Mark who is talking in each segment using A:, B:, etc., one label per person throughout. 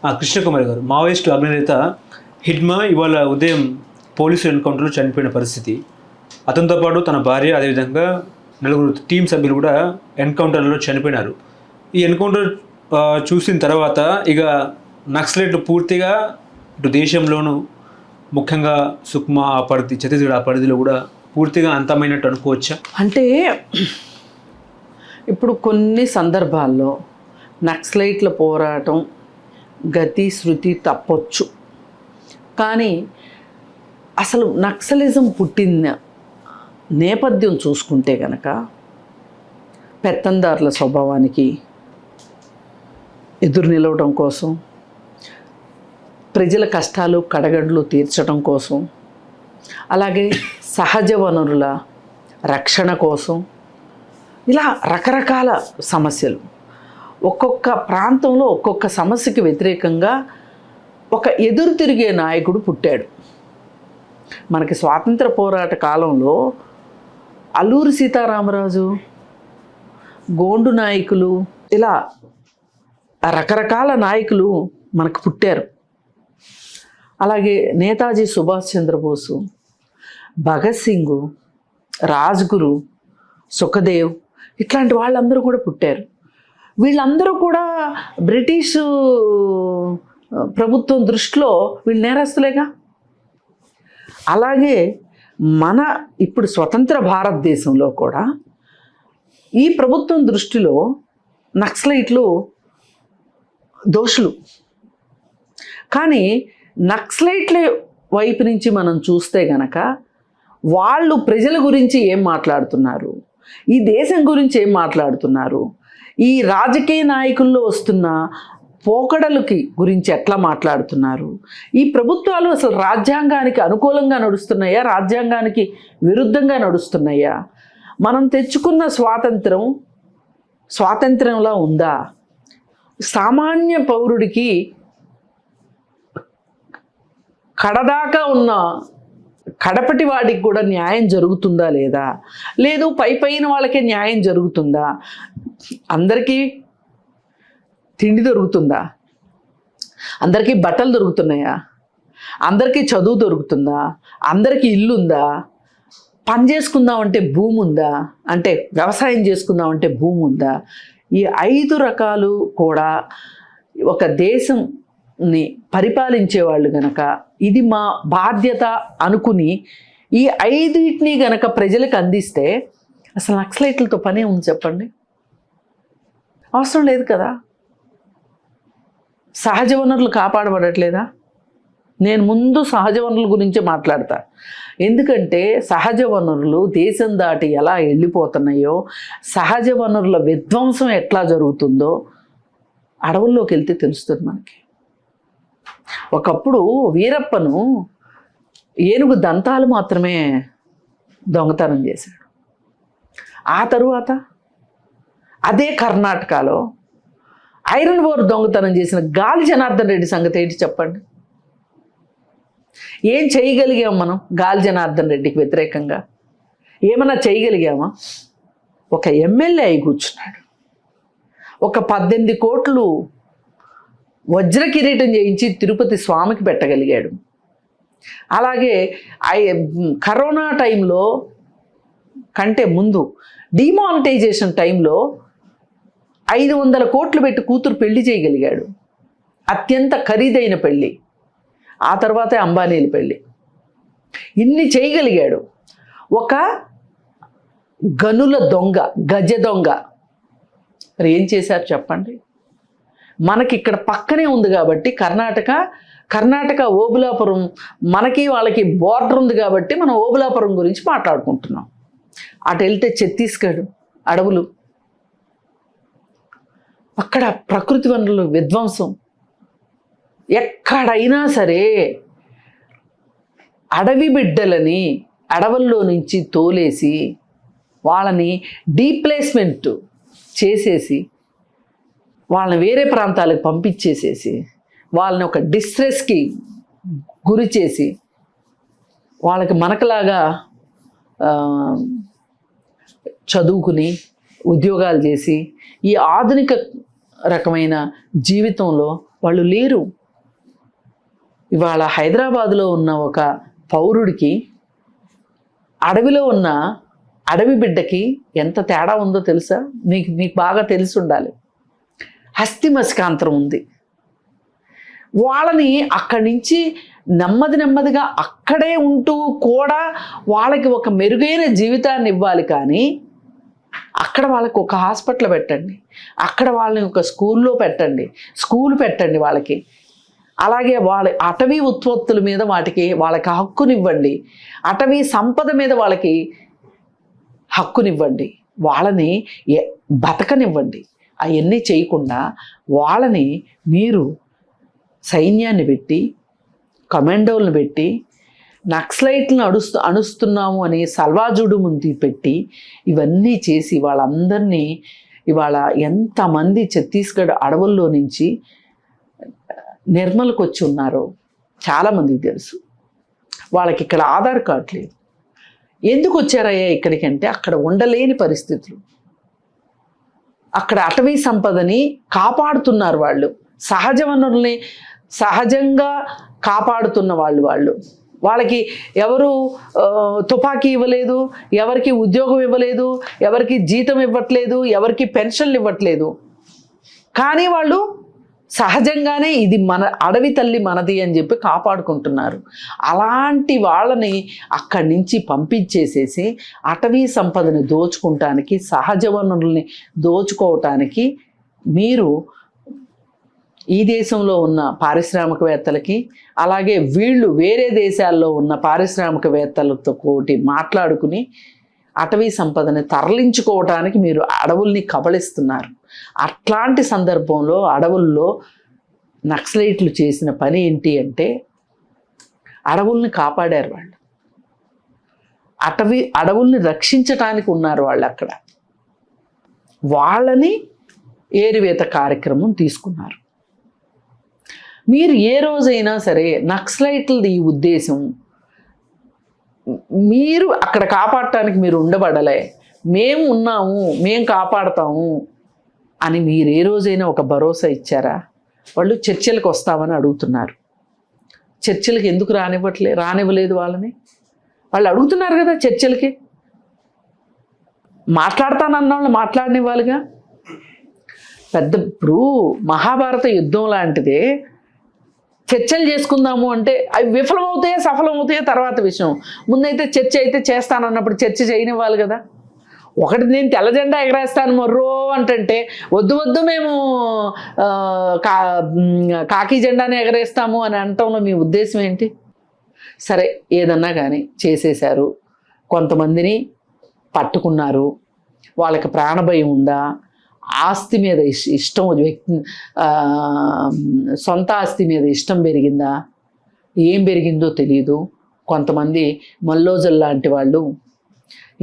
A: కృష్ణకుమారి గారు మావోయిస్టు అగ్రనేత హిడ్మా ఇవాళ ఉదయం పోలీసు ఎన్కౌంటర్లో చనిపోయిన పరిస్థితి. అతనితో పాటు తన భార్య, అదేవిధంగా 4 టీం సభ్యులు కూడా ఎన్కౌంటర్లో చనిపోయినారు. ఈ ఎన్కౌంటర్ చూసిన తర్వాత ఇక నక్సలైట్లు పూర్తిగా ఇటు దేశంలోనూ, ముఖ్యంగా సుక్మా ఆ పరిధి, ఛత్తీస్గఢ్ ఆ పరిధిలో కూడా పూర్తిగా అంతమైనట్టు అనుకోవచ్చా?
B: అంటే ఇప్పుడు కొన్ని సందర్భాల్లో నక్సలైట్ల పోరాటం గతి శృతి తప్పొచ్చు, కానీ అసలు నక్సలిజం పుట్టిన నేపథ్యం చూసుకుంటే కనుక పెత్తందారుల స్వభావానికి ఎదురు నిలవడం కోసం, ప్రజల కష్టాలు కడగండ్లు తీర్చడం కోసం, అలాగే సహజ వనరుల రక్షణ కోసం, ఇలా రకరకాల సమస్యలు, ఒక్కొక్క ప్రాంతంలో ఒక్కొక్క సమస్యకి వ్యతిరేకంగా ఒక ఎదురు తిరిగే నాయకుడు పుట్టాడు. మనకి స్వాతంత్ర పోరాట కాలంలో అల్లూరి సీతారామరాజు, గోండు నాయకులు, ఇలా రకరకాల నాయకులు మనకు పుట్టారు. అలాగే నేతాజీ సుభాష్ చంద్రబోసు, భగత్ సింగ్, రాజ్గురు, సుఖదేవ్, ఇట్లాంటి వాళ్ళందరూ కూడా పుట్టారు. వీళ్ళందరూ కూడా బ్రిటిషు ప్రభుత్వం దృష్టిలో వీళ్ళు నేరస్తులేగా. అలాగే మన ఇప్పుడు స్వతంత్ర భారతదేశంలో కూడా ఈ ప్రభుత్వం దృష్టిలో నక్సలైట్లు దోషులు. కానీ నక్సలైట్ల వైపు నుంచి మనం చూస్తే గనక వాళ్ళు ప్రజల గురించి ఏం మాట్లాడుతున్నారు, ఈ దేశం గురించి ఏం మాట్లాడుతున్నారు, ఈ రాజకీయ నాయకుల్లో వస్తున్న పోకడలకి గురించి ఎట్లా మాట్లాడుతున్నారు, ఈ ప్రభుత్వాలు అసలు రాజ్యాంగానికి అనుకూలంగా నడుస్తున్నాయా, రాజ్యాంగానికి విరుద్ధంగా నడుస్తున్నాయా, మనం తెచ్చుకున్న స్వాతంత్రంలా ఉందా, సామాన్య పౌరుడికి కడదాకా ఉన్న కడపటి వాడికి కూడా న్యాయం జరుగుతుందా లేదా, లేదు పైన వాళ్ళకే న్యాయం జరుగుతుందా, అందరికీ తిండి దొరుకుతుందా, అందరికీ బట్టలు దొరుకుతున్నాయా, అందరికీ చదువు దొరుకుతుందా, అందరికీ ఇల్లు ఉందా, పని చేసుకుందామంటే భూమి ఉందా, అంటే వ్యవసాయం చేసుకుందామంటే భూమి ఉందా, ఈ 5 రకాలు కూడా ఒక దేశంని పరిపాలించే వాళ్ళు గనక ఇది మా బాధ్యత అనుకుని ఈ 5టిని గనక ప్రజలకు అందిస్తే అసలు నక్సలైట్లతో పనే ఉంది చెప్పండి? అవసరం లేదు కదా. సహజ వనరులు కాపాడబడట్లేదా? నేను ముందు సహజ వనరుల గురించి మాట్లాడతా. ఎందుకంటే సహజ వనరులు దేశం దాటి ఎలా వెళ్ళిపోతున్నాయో, సహజ వనరుల విధ్వంసం ఎట్లా జరుగుతుందో అడవుల్లోకి వెళ్తే తెలుస్తుంది మనకి. ఒకప్పుడు వీరప్పను ఏనుగు దంతాలు మాత్రమే దొంగతనం చేశాడు. ఆ తరువాత అదే కర్ణాటకలో ఐరన్ ఓర్ దొంగతనం చేసిన గాలి జనార్దన్ రెడ్డి సంగతి ఏంటి చెప్పండి? ఏం చేయగలిగాం మనం గాలి జనార్దన్ రెడ్డికి వ్యతిరేకంగా? ఏమన్నా చేయగలిగామా? ఒక ఎమ్మెల్యే అయి కూర్చున్నాడు. ఒక 18 కోట్లు వజ్ర కిరీటం చేయించి తిరుపతి స్వామికి పెట్టగలిగాడు. అలాగే కరోనా టైంలో కంటే ముందు డిమానిటైజేషన్ టైంలో 500 కోట్లు పెట్టి కూతురు పెళ్లి చేయగలిగాడు. అత్యంత ఖరీదైన పెళ్ళి. ఆ తర్వాతే అంబానీల పెళ్ళి. ఇన్ని చేయగలిగాడు. ఒక గనుల దొంగ, గజ దొంగ. మరి ఏం చేశారు చెప్పండి? మనకి ఇక్కడ పక్కనే ఉంది కాబట్టి కర్ణాటక ఓబులాపురం, మనకి వాళ్ళకి బోర్డర్ ఉంది కాబట్టి మనం ఓబులాపురం గురించి మాట్లాడుకుంటున్నాం. అటు వెళ్తే ఛత్తీస్గఢ్ అడవులు, అక్కడ ప్రకృతి వనరుల విధ్వంసం. ఎక్కడైనా సరే అడవి బిడ్డలని అడవుల్లో నుంచి తోలేసి వాళ్ళని డీప్లేస్మెంట్ చేసేసి వాళ్ళని వేరే ప్రాంతాలకు పంపించేసేసి వాళ్ళని ఒక డిస్ట్రెస్కి గురి చేసి వాళ్ళకి మనకలాగా చదువుకుని ఉద్యోగాలు చేసి ఈ ఆధునిక రకమైన జీవితంలో వాళ్ళు లేరు. ఇవాళ హైదరాబాదులో ఉన్న ఒక పౌరుడికి అడవిలో ఉన్న అడవి బిడ్డకి ఎంత తేడా ఉందో తెలుసా? నీకు బాగా తెలిసి ఉండాలి. హస్తిమస్కాంతరం ఉంది. వాళ్ళని అక్కడి నుంచి నెమ్మదిగా అక్కడే ఉంటూ కూడా వాళ్ళకి ఒక మెరుగైన జీవితాన్ని ఇవ్వాలి. కానీ అక్కడ వాళ్ళకి ఒక హాస్పిటల్ పెట్టండి, అక్కడ వాళ్ళని ఒక స్కూల్ పెట్టండి వాళ్ళకి. అలాగే వాళ్ళ అటవీ ఉత్పత్తుల మీద వాళ్ళకి హక్కునివ్వండి, అటవీ సంపద మీద వాళ్ళకి హక్కునివ్వండి, వాళ్ళని బతకనివ్వండి. అవన్నీ చేయకుండా వాళ్ళని మీరు సైన్యాన్ని పెట్టి, కమాండోలను పెట్టి, నక్సలైట్లను అణుస్తున్నాము అని సల్వాజుడు ముందు పెట్టి ఇవన్నీ చేసి వాళ్ళందరినీ ఇవాళ ఎంతమంది ఛత్తీస్గఢ్ అడవుల్లో నుంచి నిర్మల్కి వచ్చి ఉన్నారో చాలామందికి తెలుసు. వాళ్ళకి ఇక్కడ ఆధార్ కార్డు లేదు. ఎందుకు వచ్చారయ్యా ఇక్కడికి అంటే అక్కడ ఉండలేని పరిస్థితులు. అక్కడ అటవీ సంపదని కాపాడుతున్నారు వాళ్ళు, సహజ వనరుల్ని సహజంగా కాపాడుతున్న వాళ్ళకి ఎవరు తుపాకీ ఇవ్వలేదు, ఎవరికి ఉద్యోగం ఇవ్వలేదు, ఎవరికి జీతం ఇవ్వట్లేదు, ఎవరికి పెన్షన్లు ఇవ్వట్లేదు. కానీ వాళ్ళు సహజంగానే ఇది మన అడవి తల్లి మనది అని చెప్పి కాపాడుకుంటున్నారు. అలాంటి వాళ్ళని అక్కడి నుంచి పంపించేసేసి అటవీ సంపదని దోచుకుంటానికి, సహజ వనరుల్ని దోచుకోవటానికి మీరు ఈ దేశంలో ఉన్న పారిశ్రామికవేత్తలకి, అలాగే వీళ్ళు వేరే దేశాల్లో ఉన్న పారిశ్రామికవేత్తలతో కోటి మాట్లాడుకుని అటవీ సంపదని తరలించుకోవటానికి మీరు అడవుల్ని కబళిస్తున్నారు. అట్లాంటి సందర్భంలో అడవుల్లో నక్సలైట్లు చేసిన పని ఏంటి అంటే అడవుల్ని కాపాడారు వాళ్ళు. అడవుల్ని రక్షించటానికి ఉన్నారు వాళ్ళు అక్కడ. వాళ్ళని ఏరివేత కార్యక్రమం తీసుకున్నారు. మీరు ఏ రోజైనా సరే నక్సలైట్లది ఈ ఉద్దేశం మీరు అక్కడ కాపాడటానికి మీరు ఉండబడలే, మేము ఉన్నాము, మేము కాపాడతాము అని మీరు ఏ రోజైనా ఒక భరోసా ఇచ్చారా? వాళ్ళు చర్చలకు వస్తామని అడుగుతున్నారు. చర్చలకు ఎందుకు రానివ్వలేదు వాళ్ళని? వాళ్ళు అడుగుతున్నారు కదా చర్చలకి. మాట్లాడతానన్న వాళ్ళు మాట్లాడనివ్వాలిగా. ఇప్పుడు మహాభారత యుద్ధం లాంటిదే. చర్చలు చేసుకుందాము అంటే అవి విఫలమవుతాయో సఫలమవుతాయో తర్వాత విషయం. ముందైతే చర్చ అయితే చేస్తానన్నప్పుడు చర్చ చేయనివ్వాలి కదా. ఒకటి నేను తెల్ల జెండా ఎగరేస్తాను మొర్రో అంటే వద్దు మేము కాకి జెండానే ఎగరేస్తాము అని అనటంలో మీ ఉద్దేశం ఏంటి? సరే ఏదన్నా కానీ చేసేశారు, కొంతమందిని పట్టుకున్నారు, వాళ్ళకి ప్రాణభయం ఉందా, ఆస్తి మీద ఇష్టం, సొంత ఆస్తి మీద ఇష్టం పెరిగిందా, ఏం పెరిగిందో తెలియదు. కొంతమంది మల్లోజల్ లాంటి వాళ్ళు,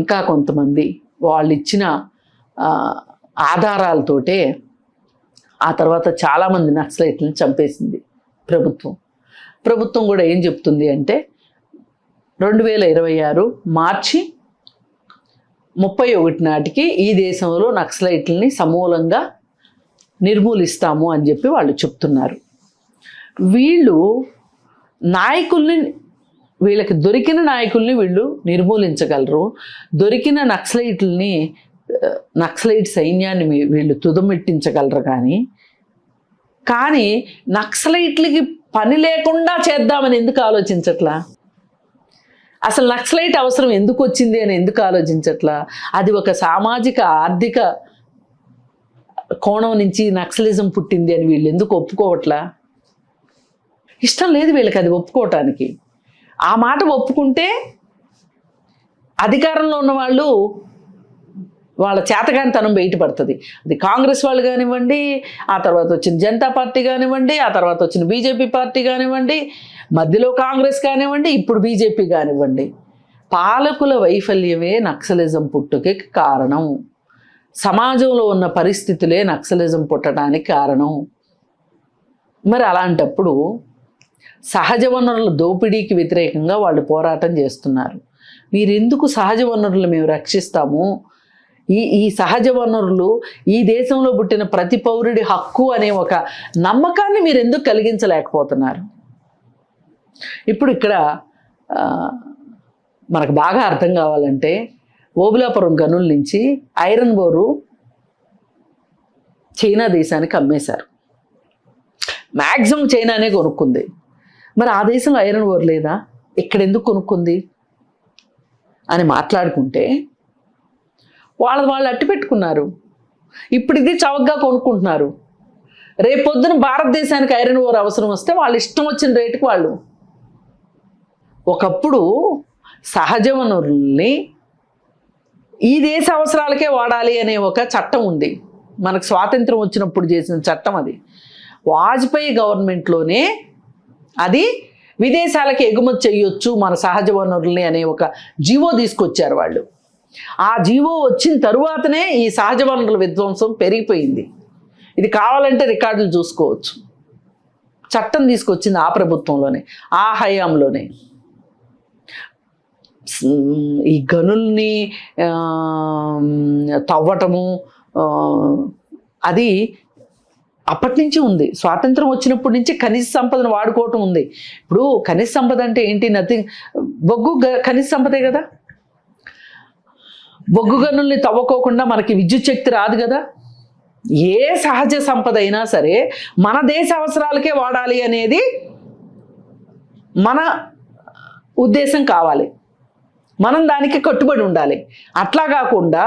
B: ఇంకా కొంతమంది వాళ్ళు ఇచ్చిన ఆధారాలతోటే ఆ తర్వాత చాలామంది నక్సలైట్లను చంపేసింది ప్రభుత్వం కూడా ఏం చెప్తుంది అంటే 2026 మార్చి 31 నాటికి ఈ దేశంలో నక్సలైట్లని సమూలంగా నిర్మూలిస్తాము అని చెప్పి వాళ్ళు చెప్తున్నారు. వీళ్ళు నాయకుల్ని, వీళ్ళకి దొరికిన నాయకుల్ని వీళ్ళు నిర్మూలించగలరు, దొరికిన నక్సలైట్ సైన్యాన్ని వీళ్ళు తుదమెట్టించగలరు. కానీ నక్సలైట్లకి పని లేకుండా చేద్దామని ఎందుకు ఆలోచించట్లా? అసలు నక్సలైట్ అవసరం ఎందుకు వచ్చింది అని ఎందుకు ఆలోచించట్లా? అది ఒక సామాజిక ఆర్థిక కోణం నుంచి నక్సలిజం పుట్టింది అని వీళ్ళు ఎందుకు ఒప్పుకోవట్లా? ఇష్టం లేదు వీళ్ళకి అది ఒప్పుకోవటానికి. ఆ మాట ఒప్పుకుంటే అధికారంలో ఉన్న వాళ్ళు వాళ్ళ చేతగానితనం బయటపడుతుంది. అది కాంగ్రెస్ వాళ్ళు కానివ్వండి, ఆ తర్వాత వచ్చిన జనతా పార్టీ కానివ్వండి, ఆ తర్వాత వచ్చిన బీజేపీ పార్టీ కానివ్వండి, మధ్యలో కాంగ్రెస్ కానివ్వండి, ఇప్పుడు బీజేపీ కానివ్వండి. పాలకుల వైఫల్యమే నక్సలిజం పుట్టుకి కారణం. సమాజంలో ఉన్న పరిస్థితులే నక్సలిజం పుట్టడానికి కారణం. మరి అలాంటప్పుడు సహజ వనరుల దోపిడీకి వ్యతిరేకంగా వాళ్ళు పోరాటం చేస్తున్నారు. మీరెందుకు సహజ వనరులు మేము రక్షిస్తాము, ఈ సహజ వనరులు ఈ దేశంలో పుట్టిన ప్రతి పౌరుడి హక్కు అనే ఒక నమ్మకాన్ని మీరు ఎందుకు కలిగించలేకపోతున్నారు? ఇప్పుడు ఇక్కడ మనకు బాగా అర్థం కావాలంటే ఓబులాపురం గనుల నుంచి ఐరన్ ఓరు చైనా దేశానికి అమ్మేశారు. మ్యాక్సిమం చైనానే కొనుక్కుంది. మరి ఆ దేశంలో ఐరన్ ఓర్ లేదా, ఇక్కడ ఎందుకు కొనుక్కుంది అని మాట్లాడుకుంటే వాళ్ళు అట్టి పెట్టుకున్నారు. ఇప్పుడు ఇది చౌకగా కొనుక్కుంటున్నారు. రేపొద్దున భారతదేశానికి ఐరన్ ఓర్ అవసరం వస్తే వాళ్ళు ఇష్టం వచ్చిన రేటుకి వాళ్ళు. ఒకప్పుడు సహజ వనరుల్ని ఈ దేశ అవసరాలకే వాడాలి అనే ఒక చట్టం ఉంది. మనకు స్వాతంత్రం వచ్చినప్పుడు చేసిన చట్టం అది. వాజ్పేయి గవర్నమెంట్లోనే అది విదేశాలకు ఎగుమతి చేయొచ్చు మన సహజ వనరుల్ని అనే ఒక జీవో తీసుకొచ్చారు వాళ్ళు. ఆ జీవో వచ్చిన తరువాతనే ఈ సహజ వనరుల విధ్వంసం పెరిగిపోయింది. ఇది కావాలంటే రికార్డులు చూసుకోవచ్చు. చట్టం తీసుకొచ్చింది ఆ ప్రభుత్వంలోనే, ఆ హయాంలోనే. ఈ గనుల్ని తవ్వటము అది అప్పటి నుంచి ఉంది. స్వాతంత్రం వచ్చినప్పటి నుంచి ఖనిజ సంపదను వాడుకోవటం ఉంది. ఇప్పుడు ఖనిజ సంపద అంటే ఏంటి? నథింగ్. బొగ్గు ఖనిజ సంపదే కదా. బొగ్గు గనుల్ని తవ్వుకోకుండా మనకి విద్యుత్ శక్తి రాదు కదా. ఏ సహజ సంపద అయినా సరే మన దేశ అవసరాలకే వాడాలి అనేది మన ఉద్దేశం కావాలి. మనం దానికి కట్టుబడి ఉండాలి. అట్లా కాకుండా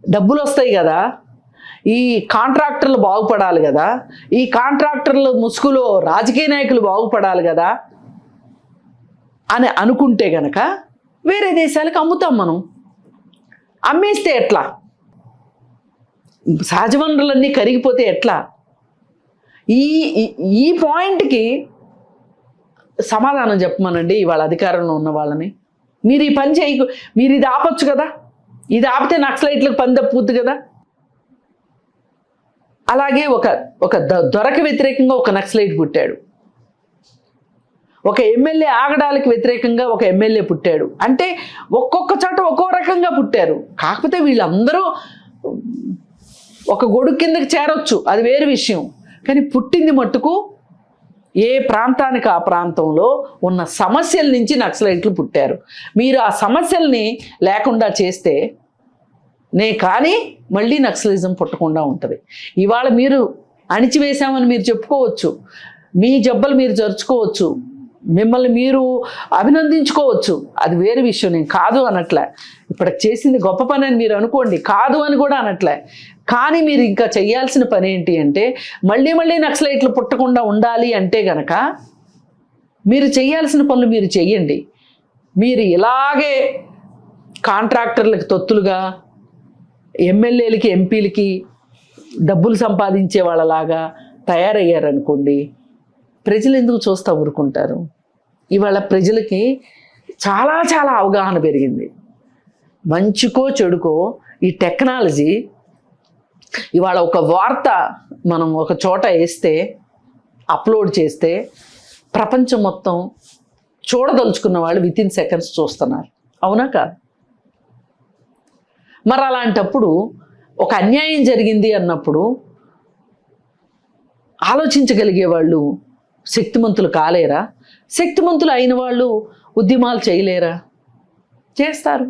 B: డబ్బులు వస్తాయి కదా, ఈ కాంట్రాక్టర్లు బాగుపడాలి కదా, ఈ కాంట్రాక్టర్ల ముసుగులో రాజకీయ నాయకులు బాగుపడాలి కదా అని అనుకుంటే గనక వేరే దేశాలకు అమ్ముతాం మనం. అమ్మేస్తే ఎట్లా? సహజ వనరులన్నీ కరిగిపోతే ఎట్లా? ఈ పాయింట్కి సమాధానం చెప్పమనండి ఇవాళ అధికారంలో ఉన్న వాళ్ళని. మీరు ఈ పని చేయకు, మీరు ఇది ఆపొచ్చు కదా. ఇది ఆపితే నక్సలైట్లకు పని తప్పుద్ది కదా. అలాగే ఒక దొరకు వ్యతిరేకంగా ఒక నక్సలైట్ పుట్టాడు. ఒక ఎమ్మెల్యే ఆగడాలకు వ్యతిరేకంగా ఒక ఎమ్మెల్యే పుట్టాడు. అంటే ఒక్కొక్క చోట ఒక్కో రకంగా పుట్టారు. కాకపోతే వీళ్ళందరూ ఒక గొడుగు కిందకి చేరొచ్చు, అది వేరే విషయం. కానీ పుట్టింది మట్టుకు ఏ ప్రాంతానికి ఆ ప్రాంతంలో ఉన్న సమస్యల నుంచి నక్సలైట్లు పుట్టారు. మీరు ఆ సమస్యల్ని లేకుండా చేస్తే కానీ మళ్ళీ నక్సలిజం పుట్టకుండా ఉంటుంది. ఇవాళ మీరు అణిచివేశామని మీరు చెప్పుకోవచ్చు, మీ జబ్బలు మీరు జరుచుకోవచ్చు, మిమ్మల్ని మీరు అభినందించుకోవచ్చు, అది వేరే విషయం. నేను కాదు అనట్లే. ఇప్పటికి చేసింది గొప్ప పని అని మీరు అనుకోండి, కాదు అని కూడా అనట్లే. కానీ మీరు ఇంకా చేయాల్సిన పని ఏంటి అంటే మళ్ళీ నక్సలైట్లు పుట్టకుండా ఉండాలి అంటే గనక మీరు చేయాల్సిన పనులు మీరు చెయ్యండి. మీరు ఇలాగే కాంట్రాక్టర్లకు తొత్తులుగా ఎమ్మెల్యేలకి ఎంపీలకి డబ్బులు సంపాదించే వాళ్ళలాగా తయారయ్యారనుకోండి, ప్రజలు ఎందుకు చూస్తూ ఊరుకుంటారు? ఇవాళ ప్రజలకి చాలా చాలా అవగాహన పెరిగింది. మంచికో చెడుకో ఈ టెక్నాలజీ ఇవాళ ఒక వార్త మనం ఒక చోట వేస్తే, అప్లోడ్ చేస్తే ప్రపంచం మొత్తం చూడదలుచుకున్న వాళ్ళు వితిన్ సెకండ్స్ చూస్తున్నారు. అవునా కాదు? మరి అలాంటప్పుడు ఒక అన్యాయం జరిగింది అన్నప్పుడు ఆలోచించగలిగే వాళ్ళు శక్తిమంతులు కాలేరా? శక్తిమంతులు అయిన వాళ్ళు ఉద్యమాలు చేయలేరా? చేస్తారు.